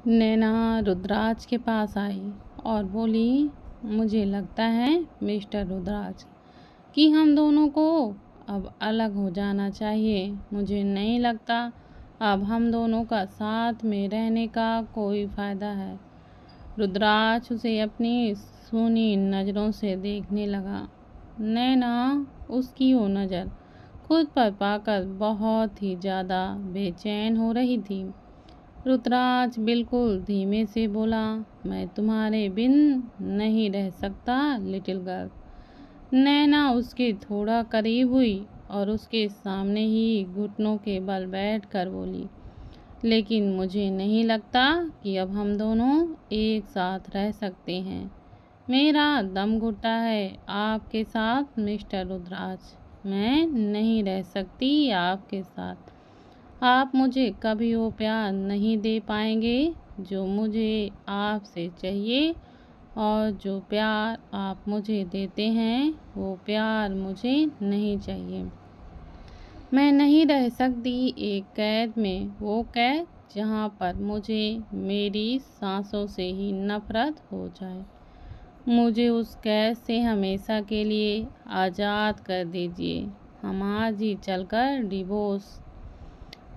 नैना रुद्राज के पास आई और बोली, मुझे लगता है मिस्टर रुद्राज कि हम दोनों को अब अलग हो जाना चाहिए। मुझे नहीं लगता अब हम दोनों का साथ में रहने का कोई फ़ायदा है। रुद्राज उसे अपनी सूनी नज़रों से देखने लगा। नैना उसकी वो नज़र खुद पर पाकर बहुत ही ज़्यादा बेचैन हो रही थी। रुद्राज बिल्कुल धीमे से बोला, मैं तुम्हारे बिन नहीं रह सकता लिटिल गर्ल। नैना उसके थोड़ा करीब हुई और उसके सामने ही घुटनों के बल बैठ कर बोली, लेकिन मुझे नहीं लगता कि अब हम दोनों एक साथ रह सकते हैं। मेरा दम घुटा है आपके साथ मिस्टर रुद्राज। मैं नहीं रह सकती आपके साथ। आप मुझे कभी वो प्यार नहीं दे पाएंगे जो मुझे आपसे चाहिए, और जो प्यार आप मुझे देते हैं वो प्यार मुझे नहीं चाहिए। मैं नहीं रह सकती एक कैद में, वो कैद जहाँ पर मुझे मेरी सांसों से ही नफरत हो जाए। मुझे उस कैद से हमेशा के लिए आज़ाद कर दीजिए। हम आज ही चलकर डिवोर्स।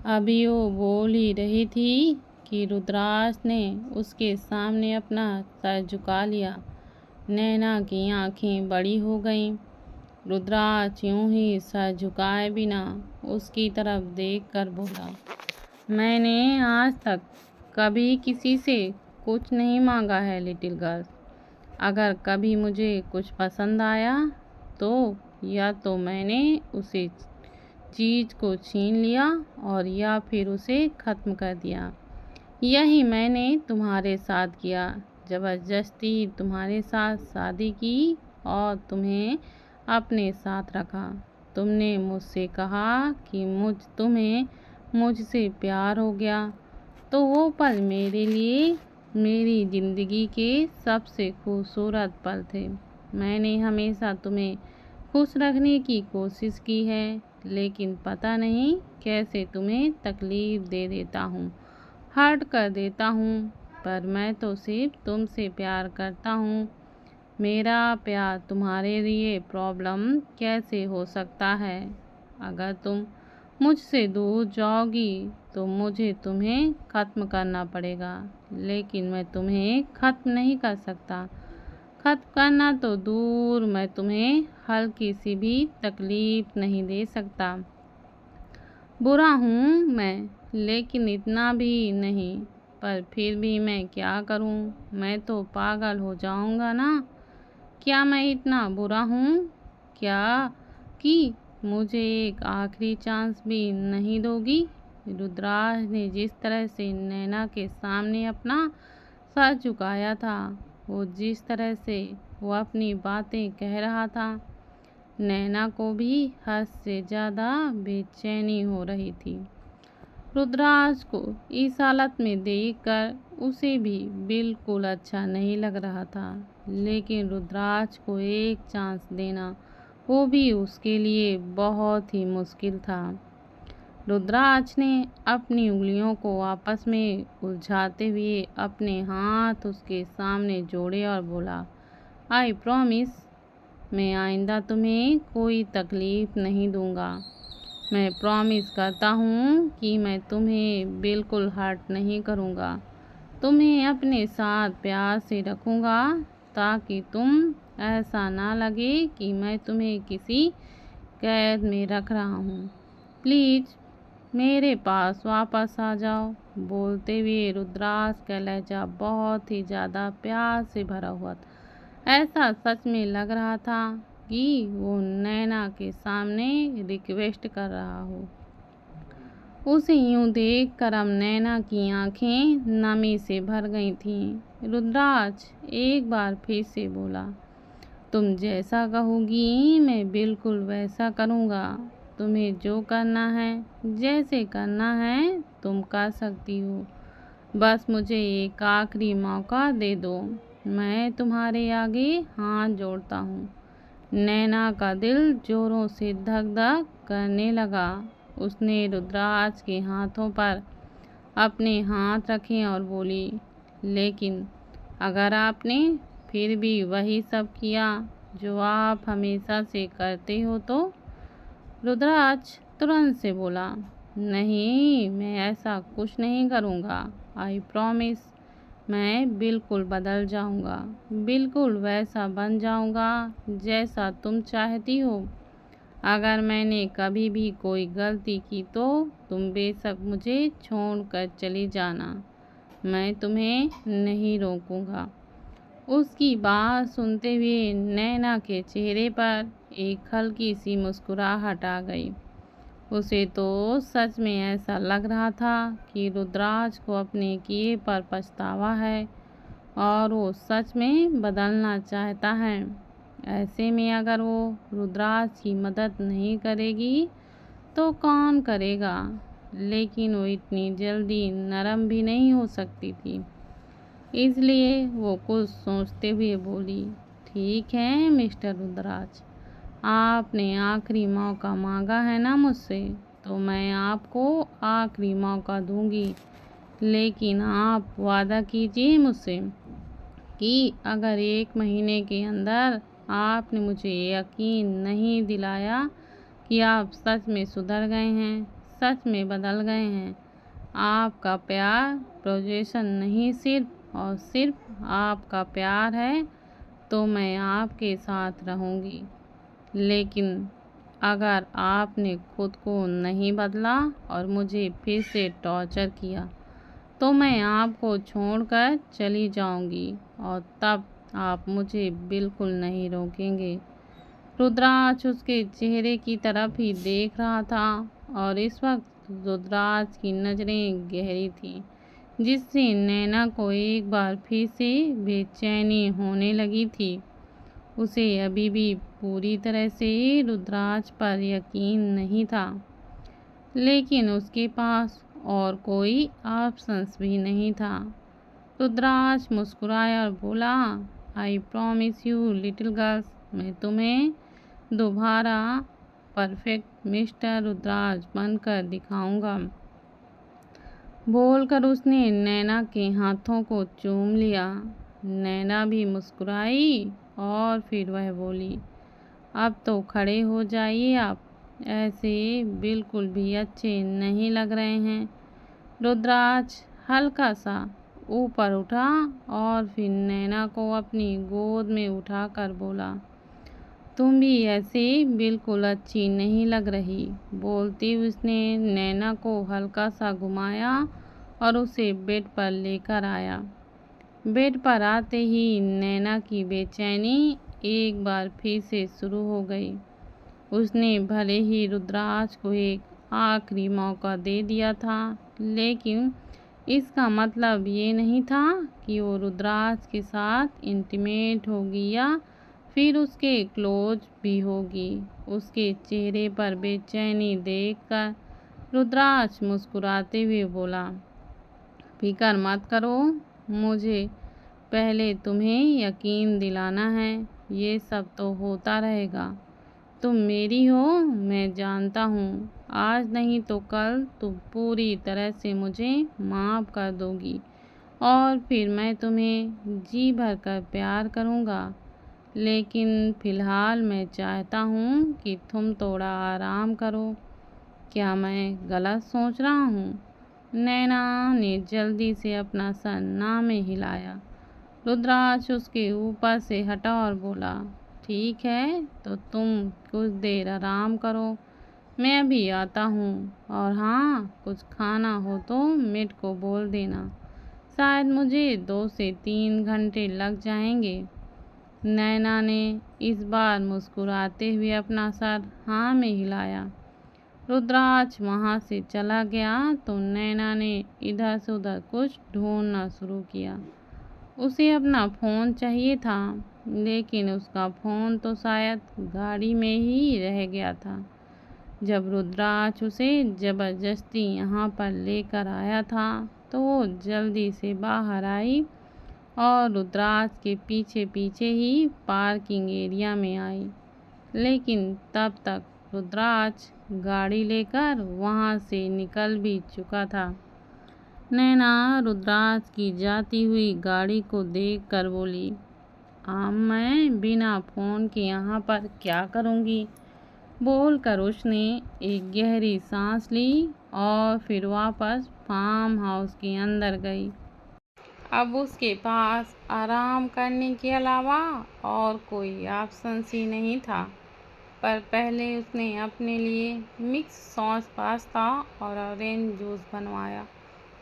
अभी वो बोल ही रही थी कि रुद्राज ने उसके सामने अपना सर झुका लिया। नैना की आंखें बड़ी हो गईं। रुद्राज यूं ही सर झुकाए बिना उसकी तरफ देखकर बोला, मैंने आज तक कभी किसी से कुछ नहीं मांगा है लिटिल गर्ल। अगर कभी मुझे कुछ पसंद आया तो या तो मैंने उसे चीज़ को छीन लिया और या फिर उसे ख़त्म कर दिया। यही मैंने तुम्हारे साथ किया। ज़बरदस्ती तुम्हारे साथ शादी की और तुम्हें अपने साथ रखा। तुमने मुझसे कहा कि तुम्हें मुझसे प्यार हो गया, तो वो पल मेरे लिए मेरी ज़िंदगी के सबसे खूबसूरत पल थे। मैंने हमेशा तुम्हें खुश रखने की कोशिश की है, लेकिन पता नहीं कैसे तुम्हें तकलीफ़ दे देता हूँ, हर्ट कर देता हूँ। पर मैं तो सिर्फ तुमसे प्यार करता हूँ। मेरा प्यार तुम्हारे लिए प्रॉब्लम कैसे हो सकता है? अगर तुम मुझसे दूर जाओगी तो मुझे तुम्हें ख़त्म करना पड़ेगा, लेकिन मैं तुम्हें ख़त्म नहीं कर सकता। ख़त्म करना तो दूर, मैं तुम्हें हल्की सी भी तकलीफ़ नहीं दे सकता। बुरा हूँ मैं, लेकिन इतना भी नहीं। पर फिर भी मैं क्या करूँ? मैं तो पागल हो जाऊँगा ना। क्या मैं इतना बुरा हूँ क्या कि मुझे एक आखिरी चांस भी नहीं दोगी? रुद्राज ने जिस तरह से नैना के सामने अपना सर झुकाया था, वो जिस तरह से वो अपनी बातें कह रहा था, नैना को भी हद से ज़्यादा बेचैनी हो रही थी। रुद्राज को इस हालत में देखकर उसे भी बिल्कुल अच्छा नहीं लग रहा था, लेकिन रुद्राज को एक चांस देना वो भी उसके लिए बहुत ही मुश्किल था। रुद्राज ने अपनी उंगलियों को आपस में उलझाते हुए अपने हाथ उसके सामने जोड़े और बोला, आई प्रॉमिस, मैं आइंदा तुम्हें कोई तकलीफ़ नहीं दूंगा। मैं प्रॉमिस करता हूँ कि मैं तुम्हें बिल्कुल हर्ट नहीं करूँगा। तुम्हें अपने साथ प्यार से रखूँगा, ताकि तुम ऐसा ना लगे कि मैं तुम्हें किसी कैद में रख रहा हूँ। प्लीज़ मेरे पास वापस आ जाओ। बोलते हुए रुद्राज का लहजा बहुत ही ज़्यादा प्यार से भरा हुआ था। ऐसा सच में लग रहा था कि वो नैना के सामने रिक्वेस्ट कर रहा हो। उसे यूं देखकर अब नैना की आंखें नमी से भर गई थीं। रुद्राज एक बार फिर से बोला, तुम जैसा कहोगी मैं बिल्कुल वैसा करूँगा। तुम्हें जो करना है, जैसे करना है, तुम कर सकती हो। बस मुझे एक आखिरी मौका दे दो। मैं तुम्हारे आगे हाथ जोड़ता हूँ। नैना का दिल जोरों से धक धक करने लगा। उसने रुद्राज के हाथों पर अपने हाथ रखे और बोली, लेकिन अगर आपने फिर भी वही सब किया जो आप हमेशा से करते हो तो? रुद्राज तुरंत से बोला, नहीं, मैं ऐसा कुछ नहीं करूँगा। आई प्रॉमिस, मैं बिल्कुल बदल जाऊँगा, बिल्कुल वैसा बन जाऊँगा जैसा तुम चाहती हो। अगर मैंने कभी भी कोई गलती की तो तुम बेशक मुझे छोड़कर चली जाना, मैं तुम्हें नहीं रोकूंगा। उसकी बात सुनते हुए नैना के चेहरे पर एक हल्की सी मुस्कुराहट आ गई। उसे तो सच में ऐसा लग रहा था कि रुद्राज को अपने किए पर पछतावा है और वो सच में बदलना चाहता है। ऐसे में अगर वो रुद्राज की मदद नहीं करेगी तो कौन करेगा? लेकिन वो इतनी जल्दी नरम भी नहीं हो सकती थी। इसलिए वो कुछ सोचते हुए बोली, ठीक है मिस्टर रुद्राज, आपने आखिरी मौका मांगा है ना मुझसे, तो मैं आपको आखिरी मौका दूंगी। लेकिन आप वादा कीजिए मुझसे कि अगर 1 महीने के अंदर आपने मुझे यकीन नहीं दिलाया कि आप सच में सुधर गए हैं, सच में बदल गए हैं, आपका प्यार प्रोजेक्शन नहीं सिर्फ और सिर्फ आपका प्यार है, तो मैं आपके साथ रहूँगी। लेकिन अगर आपने खुद को नहीं बदला और मुझे फिर से टॉर्चर किया तो मैं आपको छोड़कर चली जाऊंगी और तब आप मुझे बिल्कुल नहीं रोकेंगे। रुद्राज उसके चेहरे की तरफ ही देख रहा था और इस वक्त रुद्राज की नज़रें गहरी थीं, जिससे नैना को एक बार फिर से बेचैनी होने लगी थी। उसे अभी भी पूरी तरह से रुद्राज पर यकीन नहीं था, लेकिन उसके पास और कोई ऑप्शंस भी नहीं था। रुद्राज मुस्कुराया और बोला, I promise you little girls, मैं तुम्हें दोबारा परफेक्ट मिस्टर रुद्राज बनकर दिखाऊंगा। बोलकर उसने नैना के हाथों को चूम लिया। नैना भी मुस्कुराई और फिर वह बोली, अब तो खड़े हो जाइए, आप ऐसे बिल्कुल भी अच्छे नहीं लग रहे हैं। रुद्राज हल्का सा ऊपर उठा और फिर नैना को अपनी गोद में उठाकर बोला, तुम भी ऐसे बिल्कुल अच्छी नहीं लग रही। बोलती उसने नैना को हल्का सा घुमाया और उसे बेड पर लेकर आया। बेड पर आते ही नैना की बेचैनी एक बार फिर से शुरू हो गई। उसने भले ही रुद्राज को एक आखिरी मौका दे दिया था, लेकिन इसका मतलब ये नहीं था कि वो रुद्राज के साथ इंटीमेट होगी या फिर उसके क्लोज भी होगी। उसके चेहरे पर बेचैनी देखकर रुद्राज मुस्कुराते हुए बोला, फिक्र मत करो, मुझे पहले तुम्हें यकीन दिलाना है, ये सब तो होता रहेगा। तुम मेरी हो, मैं जानता हूँ। आज नहीं तो कल तुम पूरी तरह से मुझे माफ़ कर दोगी और फिर मैं तुम्हें जी भर कर प्यार करूँगा। लेकिन फ़िलहाल मैं चाहता हूँ कि तुम थोड़ा आराम करो। क्या मैं गलत सोच रहा हूँ? नैना ने जल्दी से अपना सर ना में हिलाया। रुद्राज उसके ऊपर से हटा और बोला, ठीक है, तो तुम कुछ देर आराम करो, मैं अभी आता हूँ। और हाँ, कुछ खाना हो तो मेड को बोल देना, शायद मुझे 2 से 3 घंटे लग जाएंगे। नैना ने इस बार मुस्कुराते हुए अपना सर हाँ में हिलाया। रुद्राज वहाँ से चला गया तो नैना ने इधर से उधर कुछ ढूंढना शुरू किया। उसे अपना फ़ोन चाहिए था, लेकिन उसका फ़ोन तो शायद गाड़ी में ही रह गया था। जब रुद्राज उसे ज़बरदस्ती यहाँ पर लेकर आया था तो वो जल्दी से बाहर आई और रुद्राज के पीछे पीछे ही पार्किंग एरिया में आई। लेकिन तब तक रुद्राज गाड़ी लेकर वहाँ से निकल भी चुका था। नैना रुद्राज की जाती हुई गाड़ी को देखकर बोली, अब मैं बिना फ़ोन के यहाँ पर क्या करूँगी। बोलकर उसने एक गहरी सांस ली और फिर वापस फार्म हाउस के अंदर गई। अब उसके पास आराम करने के अलावा और कोई ऑप्शन ही नहीं था। पर पहले उसने अपने लिए मिक्स सॉस पास्ता और ऑरेंज जूस बनवाया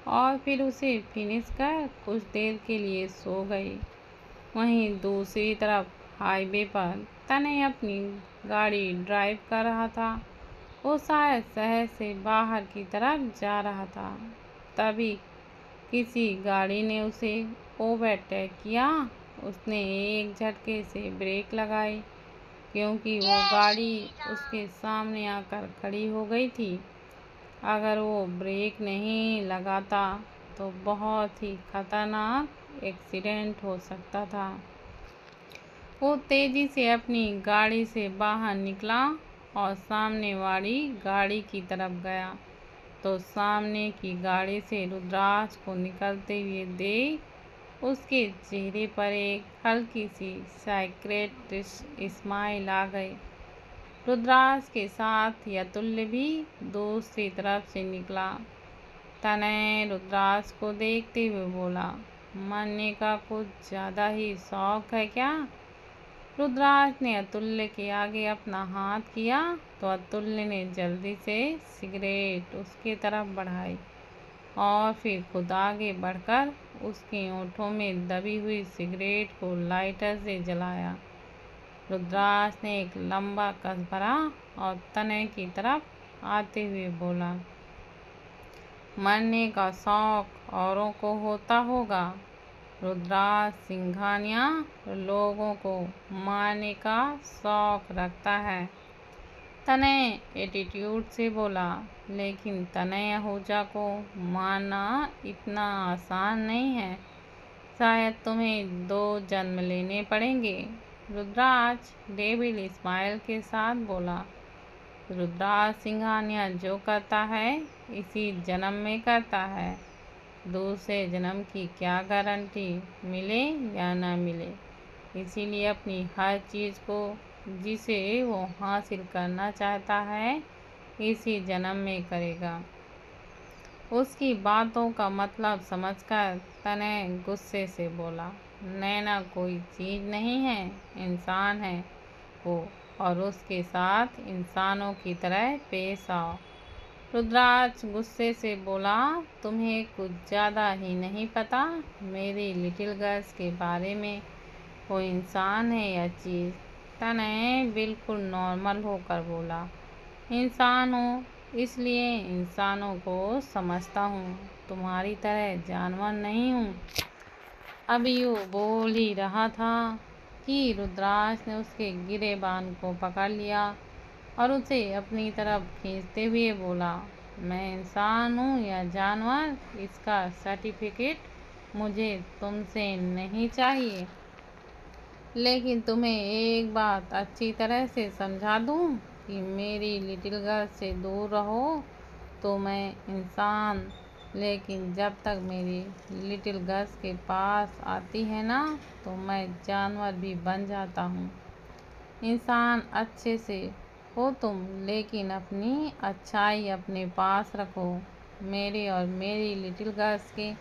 और फिर उसे फिनिश कर कुछ देर के लिए सो गई। वहीं दूसरी तरफ हाईवे पर तनय अपनी गाड़ी ड्राइव कर रहा था। वो शायद शहर से बाहर की तरफ जा रहा था। तभी किसी गाड़ी ने उसे ओवरटेक किया। उसने एक झटके से ब्रेक लगाई क्योंकि वो गाड़ी उसके सामने आकर खड़ी हो गई थी। अगर वो ब्रेक नहीं लगाता तो बहुत ही खतरनाक एक्सीडेंट हो सकता था। वो तेजी से अपनी गाड़ी से बाहर निकला और सामने वाली गाड़ी की तरफ गया तो सामने की गाड़ी से रुद्राज को निकलते हुए देख उसके चेहरे पर एक हल्की सी साइक्रेटिस्ट स्माइल आ गई। रुद्राज के साथ अतुल्य भी दूसरी तरफ से निकला। तनय रुद्राज को देखते हुए बोला, मरने का कुछ ज़्यादा ही शौक है क्या। रुद्राज ने अतुल्य के आगे अपना हाथ किया तो अतुल्य ने जल्दी से सिगरेट उसके तरफ बढ़ाई और फिर खुद आगे बढ़कर उसके होठों में दबी हुई सिगरेट को लाइटर से जलाया। रुद्राज ने एक लंबा कस भरा और तनय की तरफ आते हुए बोला, मरने का शौक औरों को होता होगा, रुद्राज सिंघानिया लोगों को मारने का शौक रखता है। तनय एटीट्यूड से बोला, लेकिन तनय आहूजा को मारना इतना आसान नहीं है। शायद तुम्हें 2 जन्म लेने पड़ेंगे। रुद्राज डेविल स्माइल के साथ बोला, रुद्राज सिंघानिया जो करता है इसी जन्म में करता है। दूसरे जन्म की क्या गारंटी मिले या ना मिले। इसीलिए अपनी हर चीज़ को जिसे वो हासिल करना चाहता है इसी जन्म में करेगा। उसकी बातों का मतलब समझकर तनय गुस्से से बोला, नैना कोई चीज़ नहीं है, इंसान है वो, और उसके साथ इंसानों की तरह पेश आओ। रुद्राज गुस्से से बोला, तुम्हें कुछ ज़्यादा ही नहीं पता मेरी लिटिल गर्ल्स के बारे में। वो इंसान है या चीज़। तनय बिल्कुल नॉर्मल होकर बोला, इंसान हो, इसलिए इंसानों को समझता हूँ, तुम्हारी तरह जानवर नहीं हूँ। अभी वो बोल ही रहा था कि रुद्राज ने उसके गिरे बाल को पकड़ लिया और उसे अपनी तरफ खींचते हुए बोला, मैं इंसान हूँ या जानवर, इसका सर्टिफिकेट मुझे तुमसे नहीं चाहिए। लेकिन तुम्हें एक बात अच्छी तरह से समझा दूँ कि मेरी लिटिल गर्ल से दूर रहो तो मैं इंसान, लेकिन जब तक मेरी लिटिल गर्ल्स के पास आती है ना तो मैं जानवर भी बन जाता हूँ। इंसान अच्छे से हो तुम, लेकिन अपनी अच्छाई अपने पास रखो। मेरे और मेरी लिटिल गर्ल्स के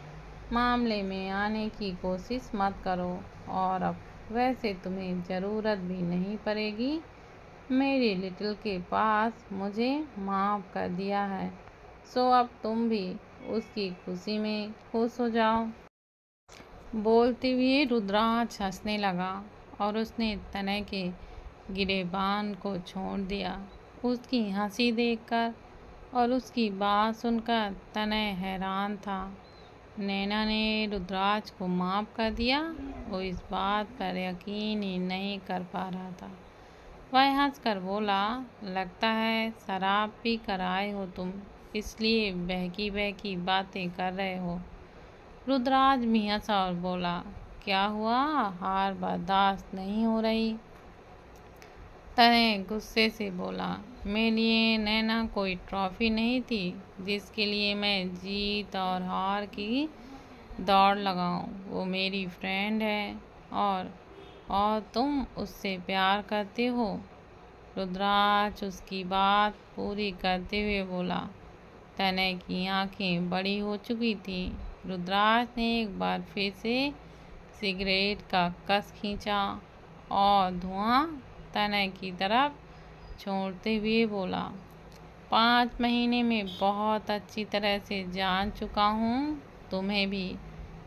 मामले में आने की कोशिश मत करो। और अब वैसे तुम्हें ज़रूरत भी नहीं पड़ेगी, मेरी लिटिल के पास मुझे माफ़ कर दिया है, सो अब तुम भी उसकी खुशी में खुश हो जाओ। बोलते हुए रुद्राज हंसने लगा और उसने तनय के गिरे बाण को छोड़ दिया। उसकी हंसी देखकर और उसकी बात सुनकर तनय हैरान था। नैना ने रुद्राज को माफ़ कर दिया, वो इस बात पर यकीन ही नहीं कर पा रहा था। वह हंसकर बोला, लगता है शराब पी कर आए हो तुम, इसलिए बहकी बहकी बातें कर रहे हो। रुद्राज भी हंसा और बोला, क्या हुआ, हार बर्दाश्त नहीं हो रही। तने गुस्से से बोला, मेरे लिए नैना कोई ट्रॉफी नहीं थी जिसके लिए मैं जीत और हार की दौड़ लगाऊं। वो मेरी फ्रेंड है और तुम उससे प्यार करते हो। रुद्राक्ष उसकी बात पूरी करते हुए बोला। तनय की आंखें बड़ी हो चुकी थी। रुद्राक्ष ने एक बार फिर से सिगरेट का कस खींचा और धुआं तनय की तरफ छोड़ते हुए बोला, 5 महीने में बहुत अच्छी तरह से जान चुका हूँ तुम्हें भी,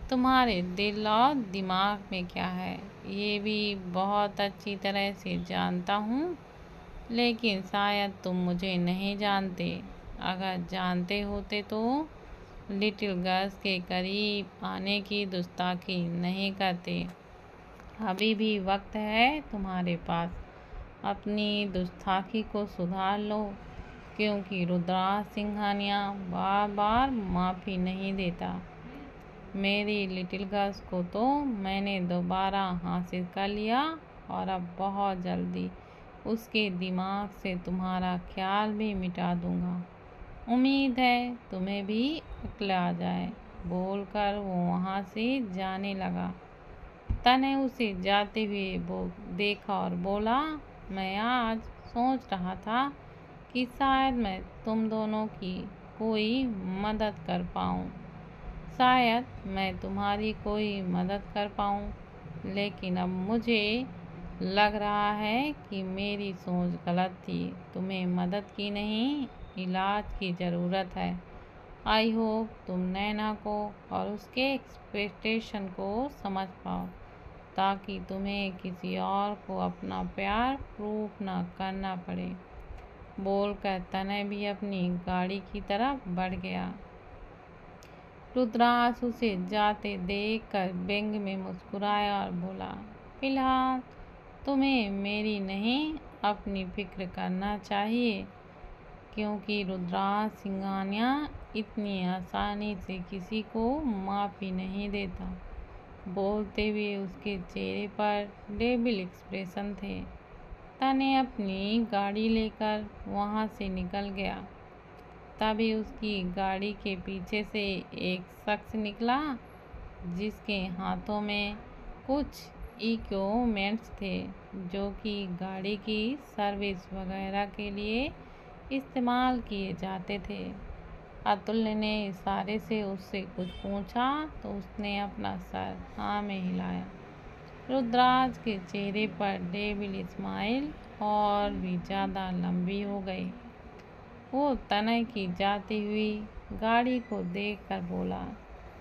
तुम्हारे दिल और दिमाग में क्या है ये भी बहुत अच्छी तरह से जानता हूँ। लेकिन शायद तुम मुझे नहीं जानते। अगर जानते होते तो लिटिल गर्ल्स के करीब आने की गुस्ताखी नहीं करते। अभी भी वक्त है तुम्हारे पास, अपनी गुस्ताखी को सुधार लो, क्योंकि रुद्राक्ष सिंघानिया बार बार माफ़ी नहीं देता। मेरी लिटिल गर्ल्स को तो मैंने दोबारा हासिल कर लिया और अब बहुत जल्दी उसके दिमाग से तुम्हारा ख्याल भी मिटा दूंगा। उम्मीद है तुम्हें भी अक्ल आ जाए। बोलकर वो वहाँ से जाने लगा। तने उसे जाते हुए देखा और बोला, मैं आज सोच रहा था कि शायद मैं तुम दोनों की कोई मदद कर पाऊँ। शायद मैं तुम्हारी कोई मदद कर पाऊँ, लेकिन अब मुझे लग रहा है कि मेरी सोच गलत थी। तुम्हें मदद की नहीं, इलाज की ज़रूरत है। आई होप तुम नैना को और उसके एक्सपेक्टेशन को समझ पाओ, ताकि तुम्हें किसी और को अपना प्यार प्रूफ ना करना पड़े। बोलकर तनय भी अपनी गाड़ी की तरफ बढ़ गया। रुद्राक्ष उसे जाते देखकर व्यंग में मुस्कुराया और बोला, फिलहाल तुम्हें मेरी नहीं अपनी फिक्र करना चाहिए, क्योंकि रुद्राक्ष सिंघानिया इतनी आसानी से किसी को माफ़ी नहीं देता। बोलते हुए उसके चेहरे पर डेविल एक्सप्रेशन थे। तने अपनी गाड़ी लेकर वहाँ से निकल गया। तभी उसकी गाड़ी के पीछे से एक शख्स निकला, जिसके हाथों में कुछ इक्विपमेंट्स थे जो कि गाड़ी की सर्विस वगैरह के लिए इस्तेमाल किए जाते थे। अतुल ने इशारे से उससे कुछ पूछा तो उसने अपना सर हाँ में हिलाया। रुद्राक्ष के चेहरे पर डेविल स्माइल और भी ज़्यादा लंबी हो गई। वो तनय की जाती हुई गाड़ी को देखकर बोला,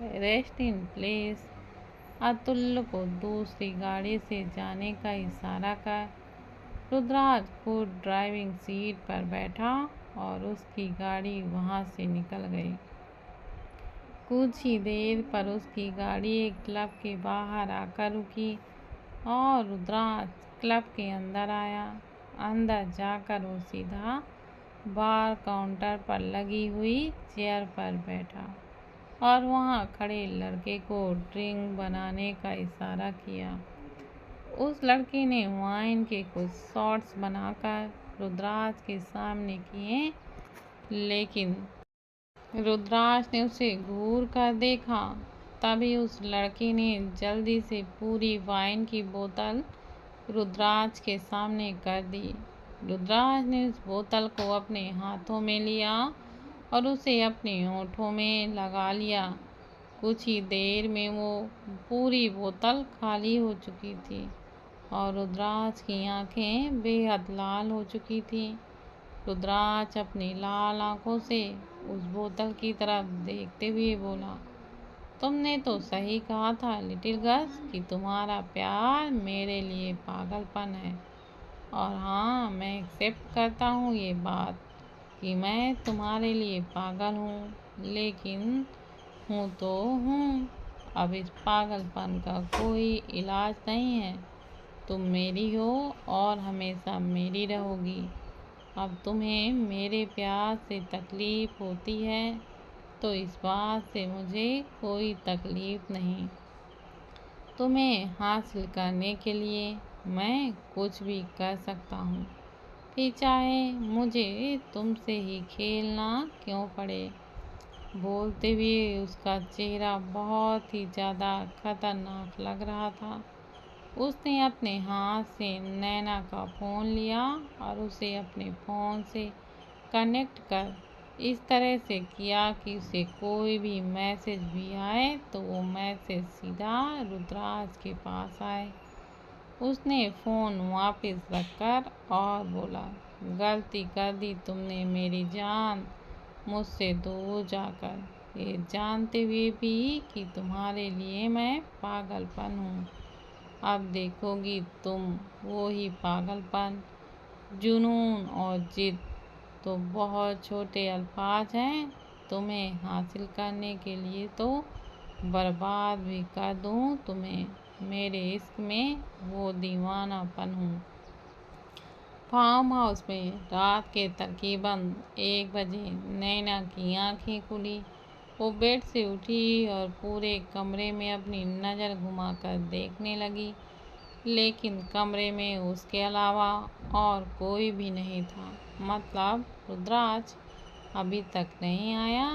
रेस्ट इन प्लेस। अतुल को दूसरी गाड़ी से जाने का इशारा कर रुद्राक्ष खुद ड्राइविंग सीट पर बैठा और उसकी गाड़ी वहाँ से निकल गई। कुछ ही देर पर उसकी गाड़ी एक क्लब के बाहर आकर रुकी और रुद्राक्ष क्लब के अंदर आया। अंदर जाकर वो सीधा बार काउंटर पर लगी हुई चेयर पर बैठा और वहाँ खड़े लड़के को ड्रिंक बनाने का इशारा किया। उस लड़के ने वाइन के कुछ शॉट्स बनाकर रुद्राक्ष के सामने किए, लेकिन रुद्राक्ष ने उसे घूर कर देखा। तभी उस लड़के ने जल्दी से पूरी वाइन की बोतल रुद्राक्ष के सामने कर दी। रुद्राक्ष ने उस बोतल को अपने हाथों में लिया और उसे अपने होठों में लगा लिया। कुछ ही देर में वो पूरी बोतल खाली हो चुकी थी और रुद्राक्ष की आंखें बेहद लाल हो चुकी थी। रुद्राक्ष अपनी लाल आंखों से उस बोतल की तरफ देखते हुए बोला, तुमने तो सही कहा था लिटिल गर्ल्स कि तुम्हारा प्यार मेरे लिए पागलपन है। और हाँ, मैं एक्सेप्ट करता हूँ ये बात कि मैं तुम्हारे लिए पागल हूँ, लेकिन हूँ तो हूँ। अब इस पागलपन का कोई इलाज नहीं है। तुम मेरी हो और हमेशा मेरी रहोगी। अब तुम्हें मेरे प्यार से तकलीफ़ होती है तो इस बात से मुझे कोई तकलीफ़ नहीं। तुम्हें हासिल करने के लिए मैं कुछ भी कर सकता हूँ। कि चाहे मुझे तुमसे ही खेलना क्यों पड़े। बोलते हुए उसका चेहरा बहुत ही ज़्यादा खतरनाक लग रहा था। उसने अपने हाथ से नैना का फ़ोन लिया और उसे अपने फ़ोन से कनेक्ट कर इस तरह से किया कि उसे कोई भी मैसेज भी आए तो वो मैसेज सीधा रुद्राज के पास आए। उसने फ़ोन वापस रखकर और बोला, गलती कर दी तुमने मेरी जान, मुझसे दूर जाकर, ये जानते हुए भी कि तुम्हारे लिए मैं पागलपन हूँ। अब देखोगी तुम वो ही पागलपन, जुनून और जिद तो बहुत छोटे अल्फाज हैं। तुम्हें हासिल करने के लिए तो बर्बाद भी कर दूँ तुम्हें। मेरे इश्क में वो दीवानापन हूँ। फार्म हाउस में रात के तकरीबन 1 बजे नैना की आंखें खुली। वो बेड से उठी और पूरे कमरे में अपनी नज़र घुमाकर देखने लगी, लेकिन कमरे में उसके अलावा और कोई भी नहीं था। मतलब रुद्राज अभी तक नहीं आया।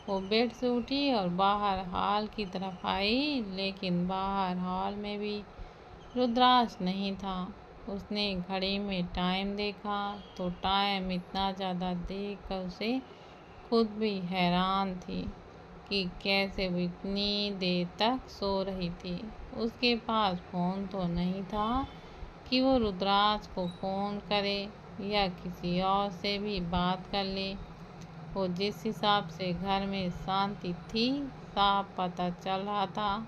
वो बेड से उठी और बाहर हॉल की तरफ आई, लेकिन बाहर हॉल में भी रुद्राज नहीं था। उसने घड़ी में टाइम देखा तो टाइम इतना ज़्यादा देखकर उसे खुद भी हैरान थी कि कैसे वो इतनी देर तक सो रही थी। उसके पास फ़ोन तो नहीं था कि वो रुद्राज को फ़ोन करे या किसी और से भी बात कर ले। वो जिस हिसाब से घर में शांति थी, साफ पता चल रहा था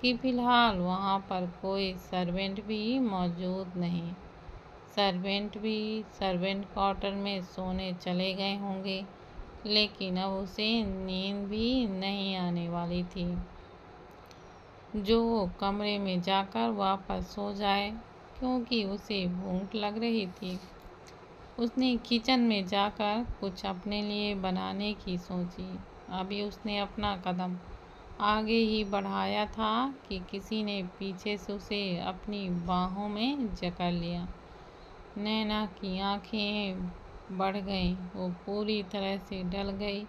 कि फ़िलहाल वहाँ पर कोई सर्वेंट भी मौजूद नहीं। सर्वेंट भी सर्वेंट क्वार्टर में सोने चले गए होंगे, लेकिन अब उसे नींद भी नहीं आने वाली थी जो वो कमरे में जाकर वापस सो जाए, क्योंकि उसे भूख लग रही थी। उसने किचन में जाकर कुछ अपने लिए बनाने की सोची। अभी उसने अपना कदम आगे ही बढ़ाया था कि किसी ने पीछे से उसे अपनी बाहों में जकड़ लिया। नैना की आंखें बढ़ गईं। वो पूरी तरह से डर गई,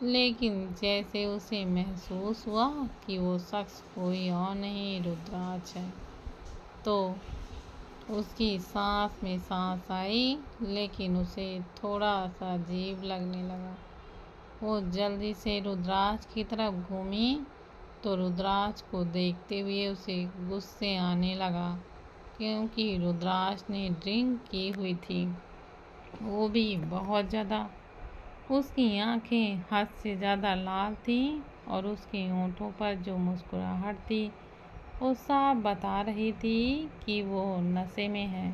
लेकिन जैसे उसे महसूस हुआ कि वो शख्स कोई और नहीं रुद्राज है, तो उसकी सांस में सांस आई, लेकिन उसे थोड़ा सा अजीब लगने लगा। वो जल्दी से रुद्राज की तरफ घूमी तो रुद्राज को देखते हुए उसे गुस्से आने लगा, क्योंकि रुद्राज ने ड्रिंक की हुई थी, वो भी बहुत ज़्यादा। उसकी आंखें हद से ज़्यादा लाल थीं और उसके होंठों पर जो मुस्कुराहट थी वो साफ बता रही थी कि वो नशे में है।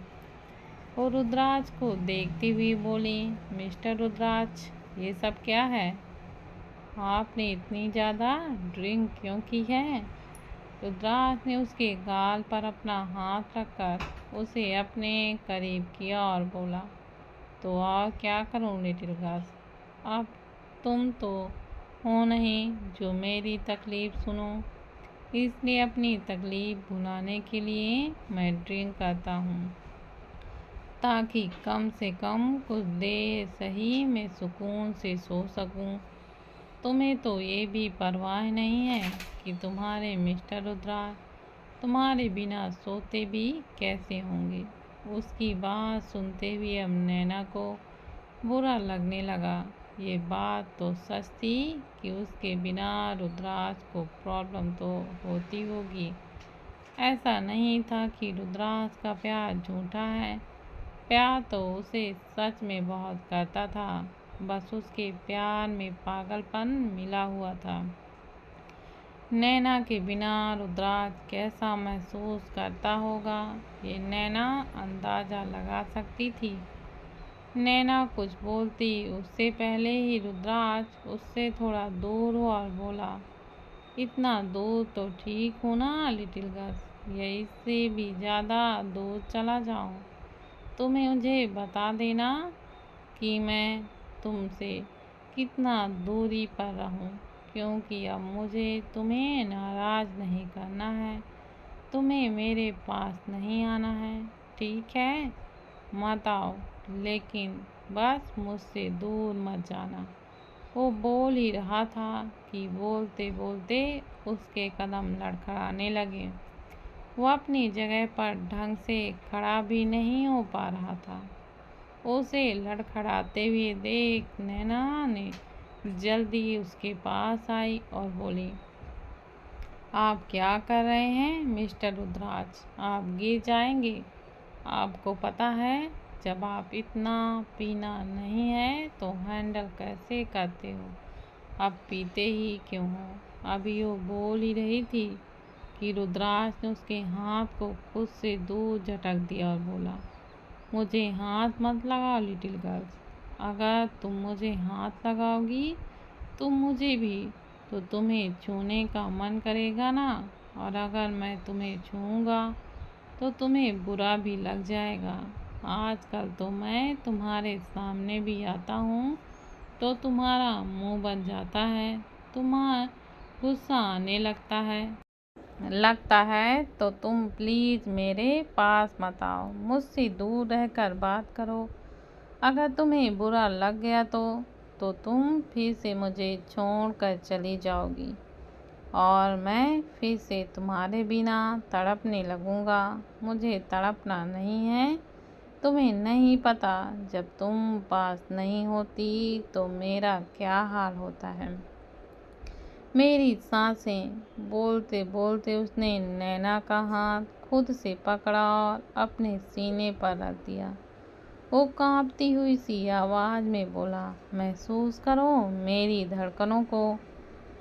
वो रुद्राज को देखती हुई बोली, मिस्टर रुद्राज, ये सब क्या है? आपने इतनी ज़्यादा ड्रिंक क्यों की है? रुद्राज ने उसके गाल पर अपना हाथ रखकर उसे अपने करीब किया और बोला, तो और क्या करूं लिटिल गर्ल? अब तुम तो हो नहीं जो मेरी तकलीफ़ सुनो, इसलिए अपनी तकलीफ़ भुलाने के लिए मैं ड्रिंक करता हूँ, ताकि कम से कम कुछ देर सही मैं सुकून से सो सकूं। तुम्हें तो ये भी परवाह नहीं है कि तुम्हारे मिस्टर रुद्राज तुम्हारे बिना सोते भी कैसे होंगे। उसकी बात सुनते हुए अब नैना को बुरा लगने लगा। ये बात तो सच थी कि उसके बिना रुद्राज को प्रॉब्लम तो होती होगी। ऐसा नहीं था कि रुद्राज का प्यार झूठा है। प्यार तो उसे सच में बहुत करता था, बस उसके प्यार में पागलपन मिला हुआ था। नैना के बिना रुद्राज कैसा महसूस करता होगा, ये नैना अंदाज़ा लगा सकती थी। नैना कुछ बोलती उससे पहले ही रुद्राज उससे थोड़ा दूर हुआ और बोला, इतना दूर तो ठीक हूँ ना लिटिल गर्ल, या इससे भी ज़्यादा दूर चला जाऊँ? तुम्हें मुझे बता देना कि मैं तुमसे कितना दूरी पर रहूं, क्योंकि अब मुझे तुम्हें नाराज़ नहीं करना है, तुम्हें मेरे पास नहीं आना है, ठीक है? मत आओ, लेकिन बस मुझसे दूर मत जाना। वो बोल ही रहा था कि बोलते बोलते उसके कदम लड़खड़ाने लगे। वो अपनी जगह पर ढंग से खड़ा भी नहीं हो पा रहा था। उसे लड़खड़ाते हुए देख नैना ने जल्दी उसके पास आई और बोली, आप क्या कर रहे हैं मिस्टर रुद्राज? आप गिर जाएंगे। आपको पता है जब आप इतना पीना नहीं है तो हैंडल कैसे करते हो? अब पीते ही क्यों हो? अभी वो बोल ही रही थी कि रुद्राज ने उसके हाथ को खुद से दूर झटक दिया और बोला, मुझे हाथ मत लगाओ लिटिल गर्ल्स। अगर तुम मुझे हाथ लगाओगी तो मुझे भी तो तुम्हें छूने का मन करेगा ना, और अगर मैं तुम्हें छूऊंगा तो तुम्हें बुरा भी लग जाएगा। आजकल तो मैं तुम्हारे सामने भी आता हूँ तो तुम्हारा मुंह बन जाता है, तुम्हारा गुस्सा आने लगता है तो तुम प्लीज़ मेरे पास मत आओ, मुझसे दूर रहकर बात करो। अगर तुम्हें बुरा लग गया तो तुम फिर से मुझे छोड़कर चली जाओगी और मैं फिर से तुम्हारे बिना तड़पने लगूंगा। मुझे तड़पना नहीं है, तुम्हें नहीं पता जब तुम पास नहीं होती तो मेरा क्या हाल होता है। मेरी सांसें। बोलते बोलते उसने नैना का हाथ खुद से पकड़ा और अपने सीने पर रख दिया। वो कांपती हुई सी आवाज़ में बोला, महसूस करो मेरी धड़कनों को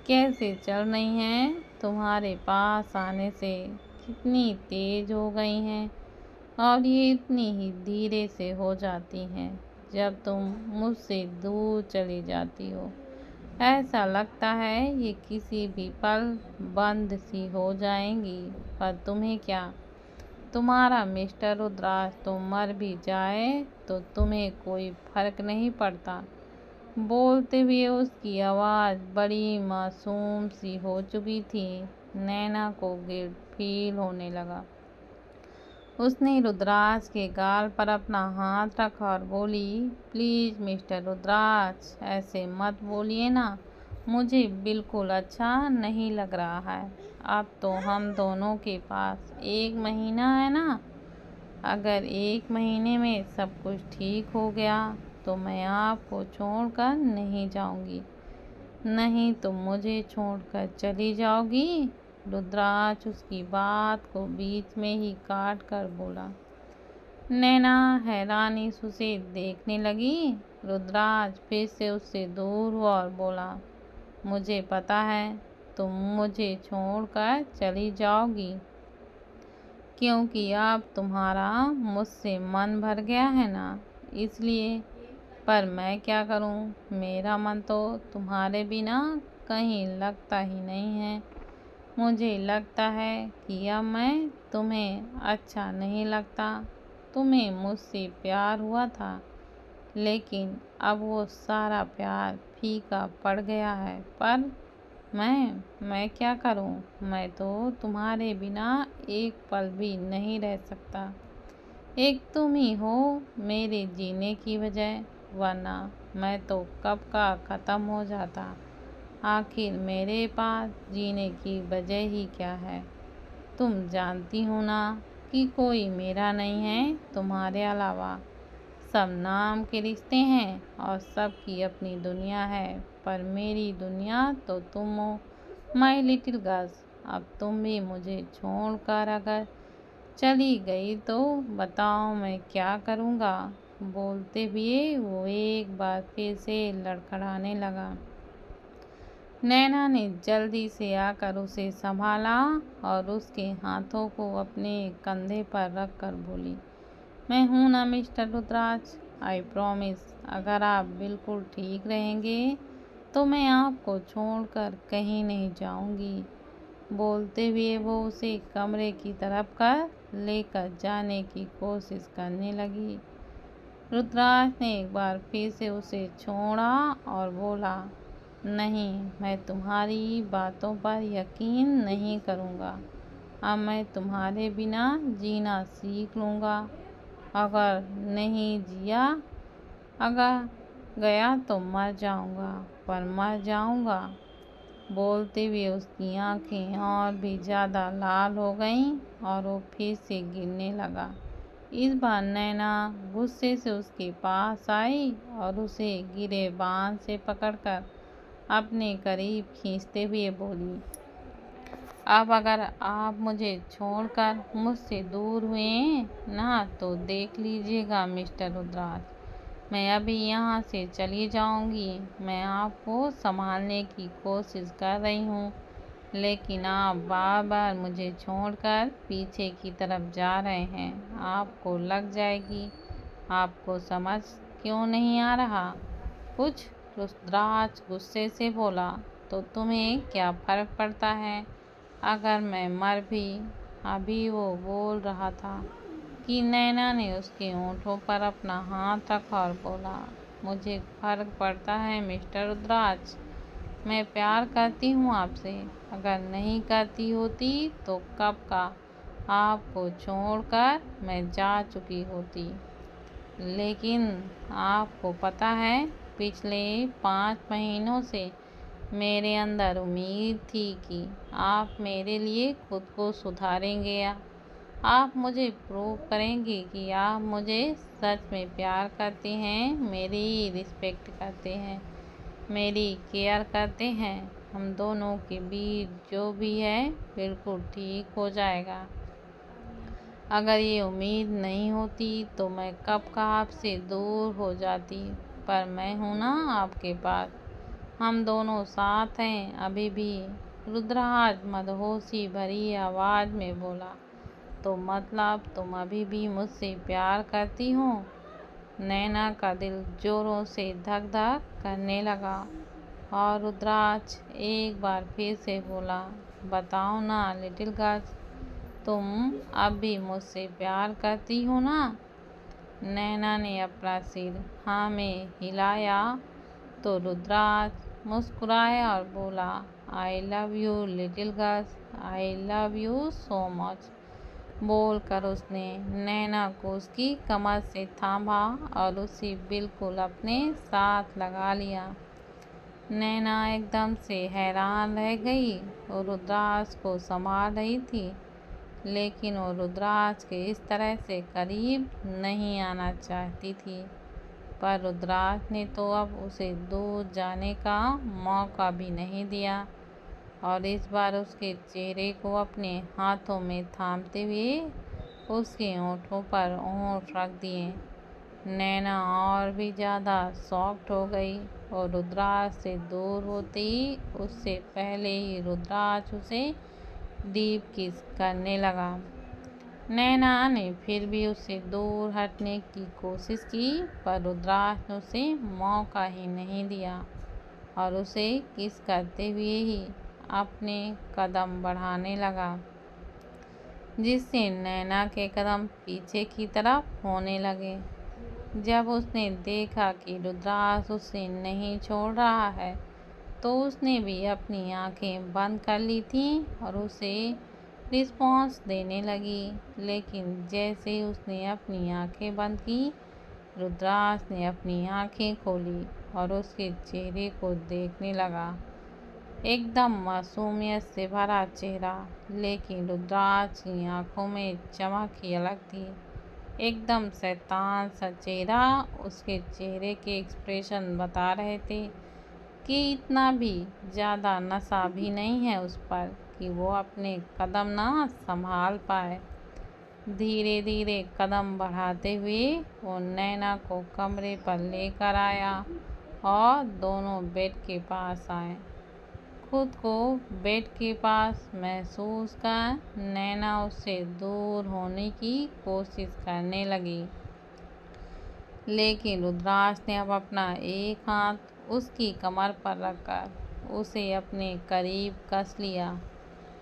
कैसे चल रही हैं, तुम्हारे पास आने से कितनी तेज हो गई हैं और ये इतनी ही धीरे से हो जाती हैं जब तुम मुझसे दूर चली जाती हो। ऐसा लगता है ये किसी भी पल बंद सी हो जाएंगी। पर तुम्हें क्या, तुम्हारा मिस्टर रुद्राज तो मर भी जाए तो तुम्हें कोई फर्क नहीं पड़ता। बोलते हुए उसकी आवाज़ बड़ी मासूम सी हो चुकी थी। नैना को गिल्ट फील होने लगा। उसने रुद्राज के गाल पर अपना हाथ रखा और बोली, प्लीज़ मिस्टर रुद्राज ऐसे मत बोलिए ना, मुझे बिल्कुल अच्छा नहीं लग रहा है। अब तो हम दोनों के पास 1 महीना है ना। अगर 1 महीने में सब कुछ ठीक हो गया तो मैं आपको छोड़कर नहीं जाऊंगी। नहीं तुम मुझे छोड़कर चली जाओगी। रुद्राज उसकी बात को बीच में ही काट कर बोला। नैना हैरानी से उसे देखने लगी। रुद्राज फिर से उससे दूर हुआ और बोला, मुझे पता है तुम मुझे छोड़कर चली जाओगी क्योंकि अब तुम्हारा मुझसे मन भर गया है ना, इसलिए। पर मैं क्या करूं, मेरा मन तो तुम्हारे बिना कहीं लगता ही नहीं है। मुझे लगता है कि अब मैं तुम्हें अच्छा नहीं लगता। तुम्हें मुझसे प्यार हुआ था लेकिन अब वो सारा प्यार फीका पड़ गया है। पर मैं क्या करूं, मैं तो तुम्हारे बिना एक पल भी नहीं रह सकता। एक तुम ही हो मेरे जीने की वजह, वरना मैं तो कब का ख़त्म हो जाता। आखिर मेरे पास जीने की वजह ही क्या है? तुम जानती हो ना कि कोई मेरा नहीं है तुम्हारे अलावा। सब नाम के रिश्ते हैं और सबकी अपनी दुनिया है, पर मेरी दुनिया तो तुम हो माय लिटिल गर्ल्स। अब तुम भी मुझे छोड़कर अगर चली गई तो बताओ मैं क्या करूँगा। बोलते हुए वो एक बार फिर से लड़खड़ाने लगा। नैना ने जल्दी से आकर उसे संभाला और उसके हाथों को अपने कंधे पर रख कर बोली, मैं हूं ना मिस्टर रुद्राज, आई प्रॉमिस अगर आप बिल्कुल ठीक रहेंगे तो मैं आपको छोड़कर कहीं नहीं जाऊंगी। बोलते हुए वो उसे कमरे की तरफ कर लेकर जाने की कोशिश करने लगी। रुद्राज ने एक बार फिर से उसे छोड़ा और बोला, नहीं, मैं तुम्हारी बातों पर यकीन नहीं करूँगा। अब मैं तुम्हारे बिना जीना सीख लूँगा। अगर नहीं जिया, अगर गया तो मर जाऊंगा, पर मर जाऊंगा। बोलते हुए उसकी आंखें और भी ज़्यादा लाल हो गईं और वो फिर से गिरने लगा। इस बार नैना गुस्से से उसके पास आई और उसे गिरे बांध से पकड़कर अपने करीब खींचते हुए बोली, अब अगर आप मुझे छोड़कर मुझसे दूर हुए ना तो देख लीजिएगा मिस्टर रुद्राज, मैं अभी यहाँ से चली जाऊँगी। मैं आपको संभालने की कोशिश कर रही हूँ, लेकिन आप बार बार मुझे छोड़कर पीछे की तरफ जा रहे हैं। आपको लग जाएगी। आपको समझ क्यों नहीं आ रहा कुछ? रुद्राज गुस्से से बोला, तो तुम्हें क्या फर्क पड़ता है अगर मैं मर भी? अभी वो बोल रहा था कि नैना ने उसके होंठों पर अपना हाथ रखा और बोला, मुझे फर्क पड़ता है मिस्टर रुद्राज, मैं प्यार करती हूँ आपसे। अगर नहीं करती होती तो कब का आपको छोड़कर मैं जा चुकी होती। लेकिन आपको पता है, पिछले 5 महीनों से मेरे अंदर उम्मीद थी कि आप मेरे लिए खुद को सुधारेंगे या आप मुझे प्रूव करेंगे कि आप मुझे सच में प्यार करते हैं, मेरी रिस्पेक्ट करते हैं, मेरी केयर करते हैं। हम दोनों के बीच जो भी है बिल्कुल ठीक हो जाएगा। अगर ये उम्मीद नहीं होती तो मैं कब का आपसे दूर हो जाती, पर मैं हूँ ना आपके पास। हम दोनों साथ हैं अभी भी। रुद्राज मदहोशी भरी आवाज़ में बोला, तो मतलब तुम अभी भी मुझसे प्यार करती हो? नैना का दिल जोरों से धक धक करने लगा और रुद्राज एक बार फिर से बोला, बताओ ना लिटिल गर्ल, तुम अब भी मुझसे प्यार करती हो ना? नैना ने अपना सिर हाँ में हिलाया तो रुद्राज मुस्कुराया और बोला, I love you little girl, I love you so much. बोलकर उसने नैना को उसकी कमर से थामा और उसे बिल्कुल अपने साथ लगा लिया। नैना एकदम से हैरान रह गई और रुद्राज को संभाल रही थी, लेकिन वो रुद्राज के इस तरह से करीब नहीं आना चाहती थी। पर रुद्राज ने तो अब उसे दूर जाने का मौका भी नहीं दिया और इस बार उसके चेहरे को अपने हाथों में थामते हुए उसके होंठों पर होंठ रख दिए। नैना और भी ज़्यादा शॉक्ड हो गई और रुद्राज से दूर होते ही उससे पहले ही रुद्राज उसे डीप किस करने लगा। नैना ने फिर भी उससे दूर हटने की कोशिश की, पर रुद्राज ने उसे मौका ही नहीं दिया और उसे किस करते हुए ही अपने कदम बढ़ाने लगा, जिससे नैना के कदम पीछे की तरफ होने लगे। जब उसने देखा कि रुद्राज उसे नहीं छोड़ रहा है तो उसने भी अपनी आंखें बंद कर ली थीं और उसे रिस्पॉन्स देने लगी। लेकिन जैसे ही उसने अपनी आंखें बंद की, रुद्राज ने अपनी आंखें खोली और उसके चेहरे को देखने लगा। एकदम मासूमियत से भरा चेहरा, लेकिन रुद्राज की आंखों में चमक ही अलग थी। एकदम शैतान सा चेहरा। उसके चेहरे के एक्सप्रेशन बता रहे थे कि इतना भी ज़्यादा नशा भी नहीं है उस पर कि वो अपने कदम ना संभाल पाए। धीरे धीरे कदम बढ़ाते हुए वो नैना को कमरे पर लेकर आया और दोनों बेड के पास आए। खुद को बेड के पास महसूस कर नैना उससे दूर होने की कोशिश करने लगी, लेकिन रुद्राज ने अब अपना एक हाथ उसकी कमर पर रखकर उसे अपने करीब कस लिया।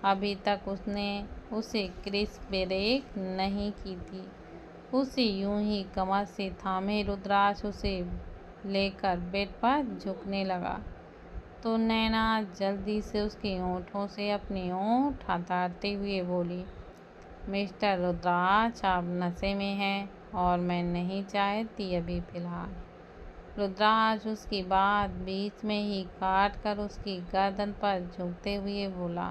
अभी तक उसने उसे किस ब्रेक नहीं की थी। उसे यूं ही कमर से थामे रुद्राज उसे लेकर बेड पर झुकने लगा तो नैना जल्दी से उसके होंठों से अपने होंठ हटाते हुए बोली, मिस्टर रुद्राज, आप नशे में हैं और मैं नहीं चाहती अभी फ़िलहाल। रुद्राज उसकी बात बीच में ही काट कर उसकी गर्दन पर झुकते हुए बोला,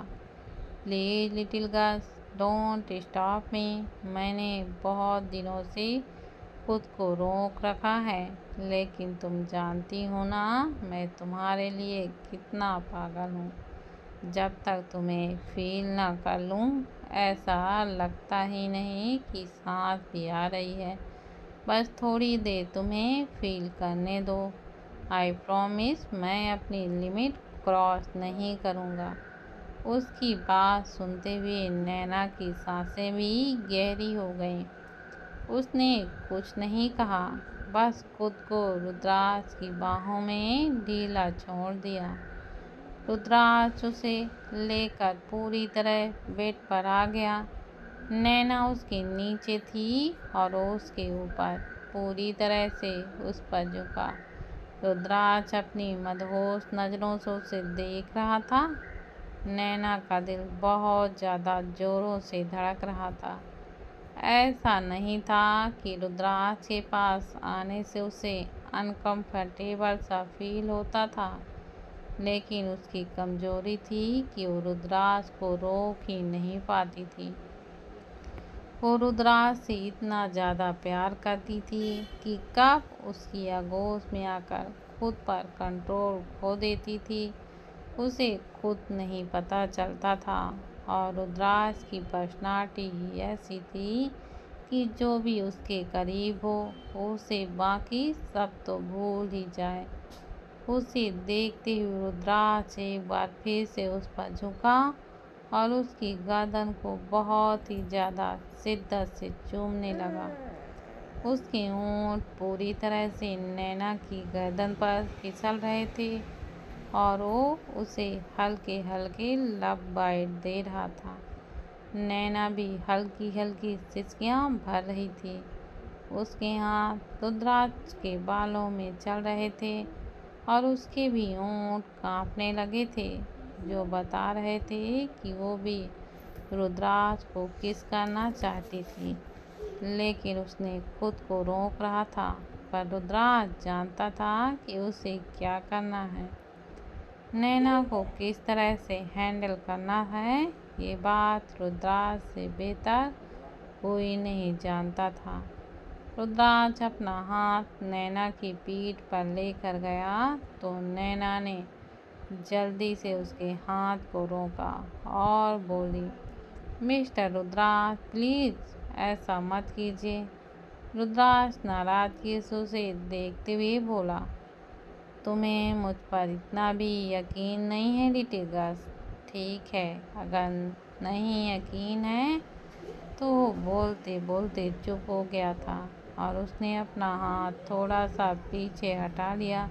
please little girls don't stop me. मैंने बहुत दिनों से खुद को रोक रखा है, लेकिन तुम जानती हो ना मैं तुम्हारे लिए कितना पागल हूँ। जब तक तुम्हें फील ना कर लूँ ऐसा लगता ही नहीं कि सांस भी आ रही है। बस थोड़ी देर तुम्हें फील करने दो। आई प्रॉमिस मैं अपनी लिमिट क्रॉस नहीं करूँगा। उसकी बात सुनते हुए नैना की सांसें भी गहरी हो गईं। उसने कुछ नहीं कहा, बस खुद को रुद्राज की बाहों में ढीला छोड़ दिया। रुद्राज उसे लेकर पूरी तरह बेड पर आ गया। नैना उसके नीचे थी और उसके ऊपर पूरी तरह से उस पर झुका। रुद्राज अपनी मदहोश नज़रों से उसे देख रहा था। नैना का दिल बहुत ज़्यादा ज़ोरों से धड़क रहा था। ऐसा नहीं था कि रुद्राज के पास आने से उसे अनकंफर्टेबल सा फील होता था, लेकिन उसकी कमजोरी थी कि वो रुद्राज को रोक ही नहीं पाती थी। वो रुद्राज से इतना ज़्यादा प्यार करती थी कि कब उसकी आगोश में आकर खुद पर कंट्रोल खो देती थी उसे खुद नहीं पता चलता था। और रुद्राज की पर्सनालिटी ही ऐसी थी कि जो भी उसके करीब हो उसे बाकी सब तो भूल ही जाए। उसे देखते हुए रुद्राज एक बार फिर से उस पर झुका और उसकी गर्दन को बहुत ही ज़्यादा शिद्दत से चूमने लगा। उसके होंठ पूरी तरह से नैना की गर्दन पर फिसल रहे थे और वो उसे हल्के हल्के लब बाइट दे रहा था। नैना भी हल्की हल्की सिसकियाँ भर रही थी। उसके हाथ रुद्राज के बालों में चल रहे थे और उसके भी होंठ कांपने लगे थे, जो बता रहे थे कि वो भी रुद्राज को किस करना चाहती थी, लेकिन उसने खुद को रोक रहा था। पर रुद्राज जानता था कि उसे क्या करना है, नैना को किस तरह से हैंडल करना है। ये बात रुद्राज से बेहतर कोई नहीं जानता था। रुद्राज अपना हाथ नैना की पीठ पर लेकर गया तो नैना ने जल्दी से उसके हाथ को रोका और बोली, मिस्टर रुद्राज प्लीज़ ऐसा मत कीजिए। रुद्राज नाराज़गी से उसे देखते हुए बोला, तुम्हें मुझ पर इतना भी यकीन नहीं है लिटिल गर्ल्स? ठीक है, अगर नहीं यकीन है तो बोलते बोलते चुप हो गया था और उसने अपना हाथ थोड़ा सा पीछे हटा लिया,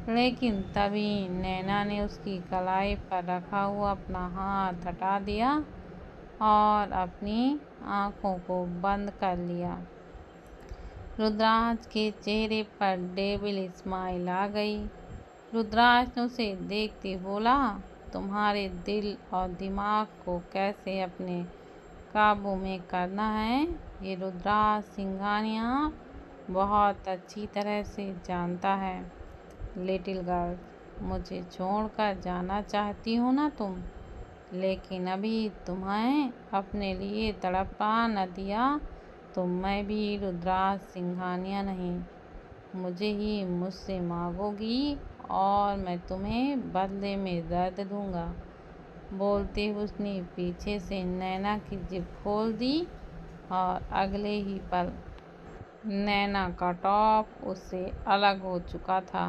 लेकिन तभी नैना ने उसकी कलाई पर रखा हुआ अपना हाथ हटा दिया और अपनी आंखों को बंद कर लिया। रुद्राज के चेहरे पर डेविल स्माइल आ गई। रुद्राज ने उसे देखते बोला, तुम्हारे दिल और दिमाग को कैसे अपने काबू में करना है ये रुद्राज सिंघानिया बहुत अच्छी तरह से जानता है। लिटिल गर्ल, मुझे छोड़कर जाना चाहती हो ना तुम, लेकिन अभी तुम्हें अपने लिए तड़पा न दिया तो मैं भी रुद्राज सिंघानिया नहीं, मुझे ही मुझसे मांगोगी और मैं तुम्हें बदले में दर्द दूंगा। बोलते उसने पीछे से नैना की जिप खोल दी और अगले ही पल नैना का टॉप उससे अलग हो चुका था।